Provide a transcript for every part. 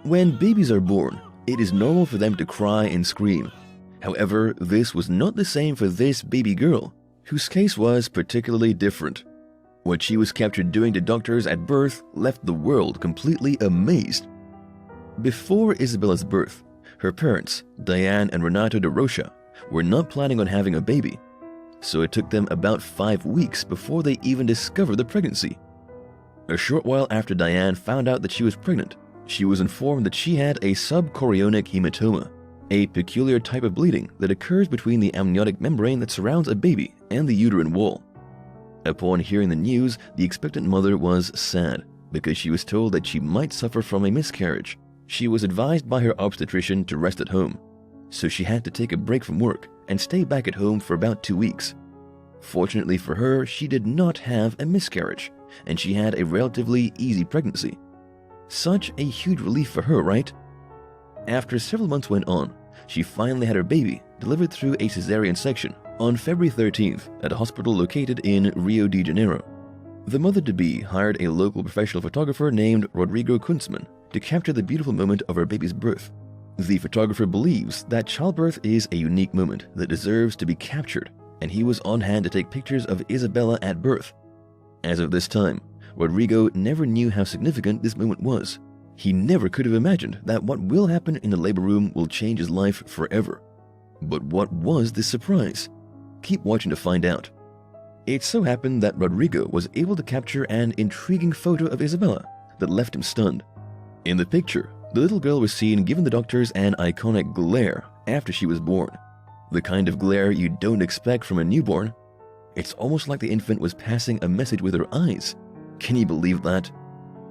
When babies are born, it is normal for them to cry and scream. However, this was not the same for this baby girl, whose case was particularly different. What she was captured doing to doctors at birth left the world completely amazed. Before Isabella's birth, her parents, Daiane and Renato de Rocha, were not planning on having a baby, so it took them about 5 weeks before they even discovered the pregnancy. A short while after Daiane found out that she was pregnant, she was informed that she had a subchorionic hematoma, a peculiar type of bleeding that occurs between the amniotic membrane that surrounds a baby and the uterine wall. Upon hearing the news, the expectant mother was sad because she was told that she might suffer from a miscarriage. She was advised by her obstetrician to rest at home, so she had to take a break from work and stay back at home for about 2 weeks. Fortunately for her, she did not have a miscarriage, and she had a relatively easy pregnancy. Such a huge relief for her, right? After several months went on, she finally had her baby delivered through a cesarean section on February 13th at a hospital located in Rio de Janeiro. The mother-to-be hired a local professional photographer named Rodrigo Kunzman to capture the beautiful moment of her baby's birth. The photographer believes that childbirth is a unique moment that deserves to be captured, and he was on hand to take pictures of Isabella at birth. As of this time, Rodrigo never knew how significant this moment was. He never could have imagined that what will happen in the labor room will change his life forever. But what was this surprise? Keep watching to find out. It so happened that Rodrigo was able to capture an intriguing photo of Isabella that left him stunned. In the picture, the little girl was seen giving the doctors an iconic glare after she was born. The kind of glare you don't expect from a newborn. It's almost like the infant was passing a message with her eyes. Can you believe that?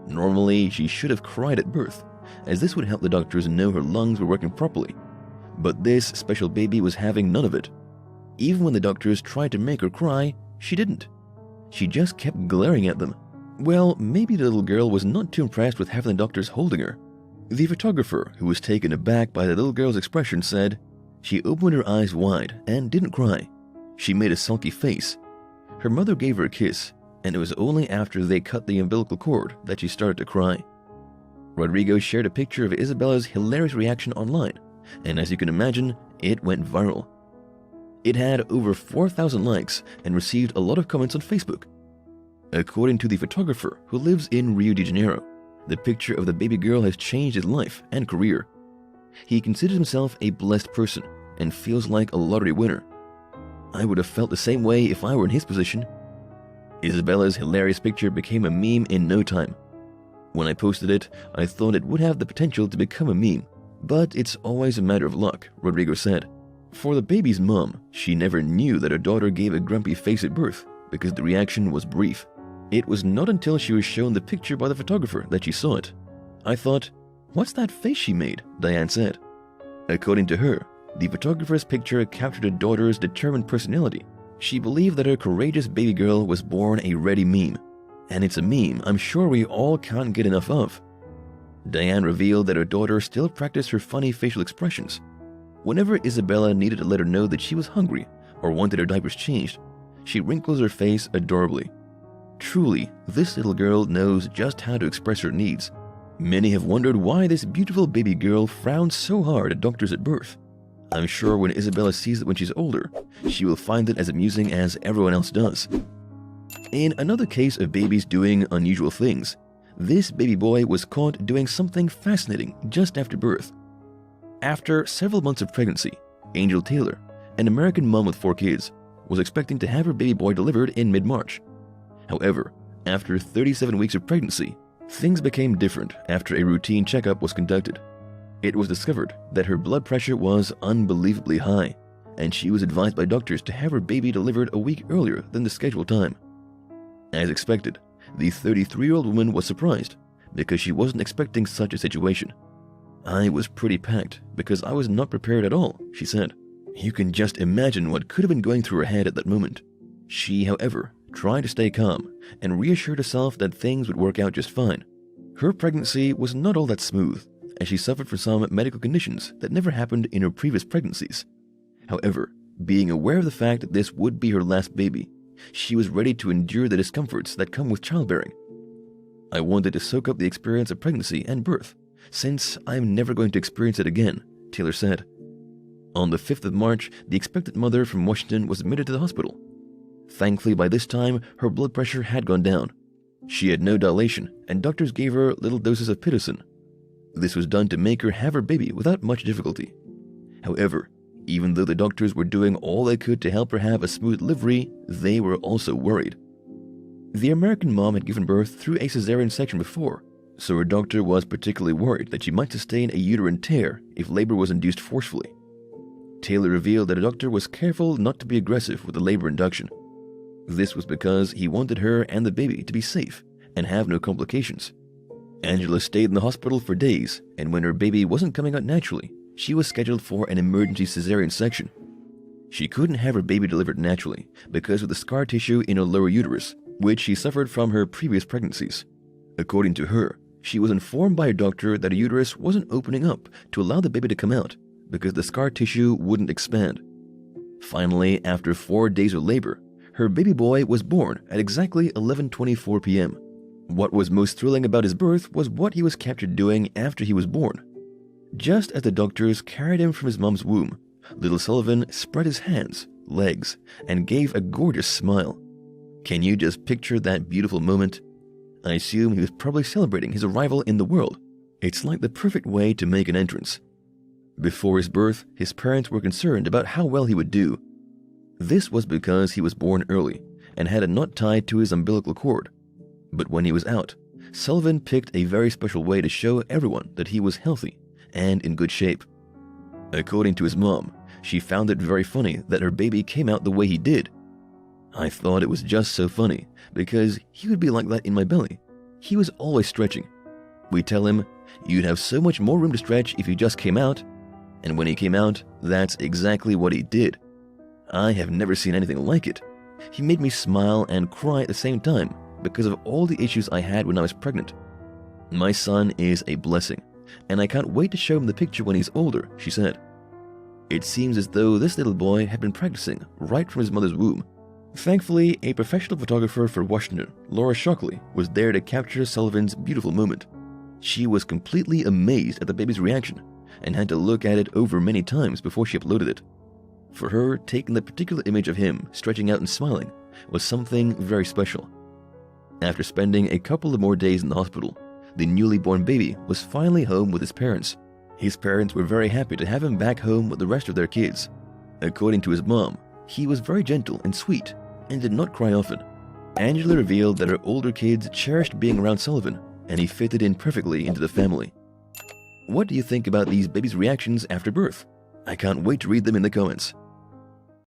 Normally, she should have cried at birth, as this would help the doctors know her lungs were working properly. But this special baby was having none of it. Even when the doctors tried to make her cry, she didn't. She just kept glaring at them. Well, maybe the little girl was not too impressed with having the doctors holding her. The photographer, who was taken aback by the little girl's expression, said, "She opened her eyes wide and didn't cry. She made a sulky face. Her mother gave her a kiss, and it was only after they cut the umbilical cord that she started to cry." Rodrigo shared a picture of Isabella's hilarious reaction online, and as you can imagine, it went viral. It had over 4,000 likes and received a lot of comments on Facebook. According to the photographer who lives in Rio de Janeiro, the picture of the baby girl has changed his life and career. He considers himself a blessed person and feels like a lottery winner. "I would have felt the same way if I were in his position." Isabella's hilarious picture became a meme in no time. "When I posted it, I thought it would have the potential to become a meme, but it's always a matter of luck," Rodrigo said. For the baby's mom, she never knew that her daughter gave a grumpy face at birth because the reaction was brief. It was not until she was shown the picture by the photographer that she saw it. "I thought, what's that face she made?" Daiane said. According to her, the photographer's picture captured her daughter's determined personality. She believed that her courageous baby girl was born a ready meme. And it's a meme I'm sure we all can't get enough of. Daiane revealed that her daughter still practiced her funny facial expressions. Whenever Isabella needed to let her know that she was hungry or wanted her diapers changed, she wrinkles her face adorably. Truly, this little girl knows just how to express her needs. Many have wondered why this beautiful baby girl frowns so hard at doctors at birth. I'm sure when Isabella sees it when she's older, she will find it as amusing as everyone else does. In another case of babies doing unusual things, this baby boy was caught doing something fascinating just after birth. After several months of pregnancy, Angel Taylor, an American mom with 4 kids, was expecting to have her baby boy delivered in mid-March. However, after 37 weeks of pregnancy, things became different after a routine checkup was conducted. It was discovered that her blood pressure was unbelievably high, and she was advised by doctors to have her baby delivered a week earlier than the scheduled time. As expected, the 33-year-old woman was surprised because she wasn't expecting such a situation. "I was pretty packed because I was not prepared at all," she said. You can just imagine what could have been going through her head at that moment. She, however, tried to stay calm and reassured herself that things would work out just fine. Her pregnancy was not all that smooth, as she suffered from some medical conditions that never happened in her previous pregnancies. However, being aware of the fact that this would be her last baby, she was ready to endure the discomforts that come with childbearing. "I wanted to soak up the experience of pregnancy and birth, since I'm never going to experience it again," Taylor said. On the 5th of March, the expectant mother from Washington was admitted to the hospital. Thankfully, by this time, her blood pressure had gone down. She had no dilation, and doctors gave her little doses of pitocin. This was done to make her have her baby without much difficulty. However, even though the doctors were doing all they could to help her have a smooth delivery, they were also worried. The American mom had given birth through a cesarean section before, so her doctor was particularly worried that she might sustain a uterine tear if labor was induced forcefully. Taylor revealed that a doctor was careful not to be aggressive with the labor induction. This was because he wanted her and the baby to be safe and have no complications. Angela stayed in the hospital for days, and when her baby wasn't coming out naturally, she was scheduled for an emergency cesarean section. She couldn't have her baby delivered naturally because of the scar tissue in her lower uterus, which she suffered from her previous pregnancies. According to her, she was informed by her doctor that her uterus wasn't opening up to allow the baby to come out because the scar tissue wouldn't expand. Finally, after 4 days of labor, her baby boy was born at exactly 11:24 p.m. What was most thrilling about his birth was what he was captured doing after he was born. Just as the doctors carried him from his mom's womb, little Sullivan spread his hands, legs, and gave a gorgeous smile. Can you just picture that beautiful moment? I assume he was probably celebrating his arrival in the world. It's like the perfect way to make an entrance. Before his birth, his parents were concerned about how well he would do. This was because he was born early and had a knot tied to his umbilical cord. But when he was out, Sullivan picked a very special way to show everyone that he was healthy and in good shape. According to his mom, she found it very funny that her baby came out the way he did. "I thought it was just so funny because he would be like that in my belly. He was always stretching. We tell him, you'd have so much more room to stretch if you just came out. And when he came out, that's exactly what he did. I have never seen anything like it. He made me smile and cry at the same time because of all the issues I had when I was pregnant. My son is a blessing, and I can't wait to show him the picture when he's older," she said. It seems as though this little boy had been practicing right from his mother's womb. Thankfully, a professional photographer for Washington, Laura Shockley, was there to capture Sullivan's beautiful moment. She was completely amazed at the baby's reaction and had to look at it over many times before she uploaded it. For her, taking the particular image of him stretching out and smiling was something very special. After spending a couple of more days in the hospital, the newly born baby was finally home with his parents. His parents were very happy to have him back home with the rest of their kids. According to his mom, he was very gentle and sweet and did not cry often. Angela revealed that her older kids cherished being around Sullivan, and he fitted in perfectly into the family. What do you think about these babies' reactions after birth? I can't wait to read them in the comments.